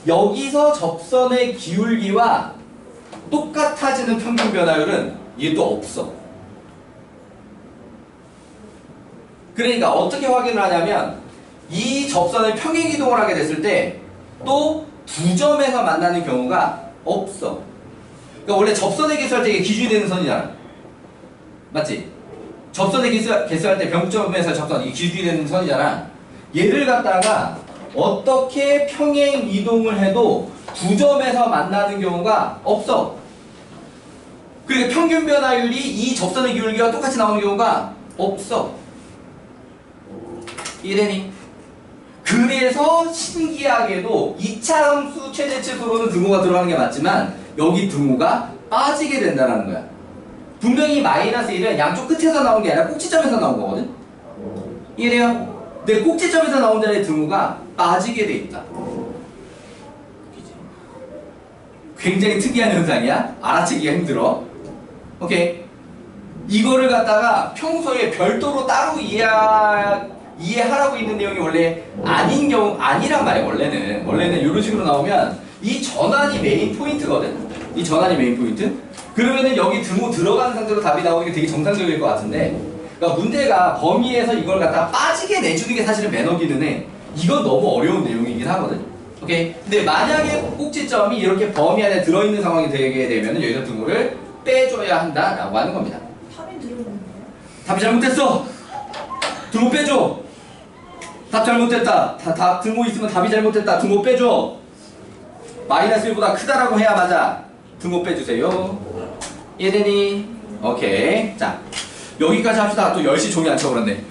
여기서 접선의 기울기와 똑같아지는 평균 변화율은 얘도 없어. 그러니까 어떻게 확인을 하냐면 이 접선을 평행 이동을 하게 됐을 때 또 두 점에서 만나는 경우가 없어. 그러니까 원래 접선의 개수할 때 이게 기준이 되는 선이잖아. 맞지? 접선의 개수할 때 변곡점에서 접선 이게 기준이 되는 선이잖아. 얘를 갖다가 어떻게 평행 이동을 해도 두 점에서 만나는 경우가 없어. 그러니까 평균 변화율이 이 접선의 기울기와 똑같이 나오는 경우가 없어. 이해되니? 그래서 신기하게도 2차 함수 최대치수로는 등호가 들어가는 게 맞지만 여기 등호가 빠지게 된다는 거야. 분명히 마이너스 1은 양쪽 끝에서 나온 게 아니라 꼭지점에서 나온 거거든? 이해돼요? 근데 꼭지점에서 나온 자리에 등호가 빠지게 돼 있다. 굉장히 특이한 현상이야. 알아채기가 힘들어. 오케이. 이거를 갖다가 평소에 별도로 따로 이해하라고 있는 내용이 원래 아닌 경우, 아니란 말이야, 원래는 이런 식으로 나오면 이 전환이 메인 포인트거든? 이 전환이 메인 포인트? 그러면은 여기 등호 들어가는 상태로 답이 나오는 게 되게 정상적일 것 같은데, 그러니까 문제가 범위에서 이걸 갖다 빠지게 내주는 게 사실은 매너기는 해. 이건 너무 어려운 내용이긴 하거든? 오케이? 근데 만약에 꼭지점이 이렇게 범위 안에 들어있는 상황이 되게 되면은 여기서 등호를 빼줘야 한다라고 하는 겁니다. 답이 들어있는데요? 답이 잘못됐어! 등호 빼줘! 답 잘못됐다. 등호 있으면 답이 잘못됐다. 등호 빼줘. 마이너스 1보다 크다라고 해야 맞아. 등호 빼주세요. 이해되니? 오케이. 자, 여기까지 합시다. 또 10시 종이 안 쳐버렸네.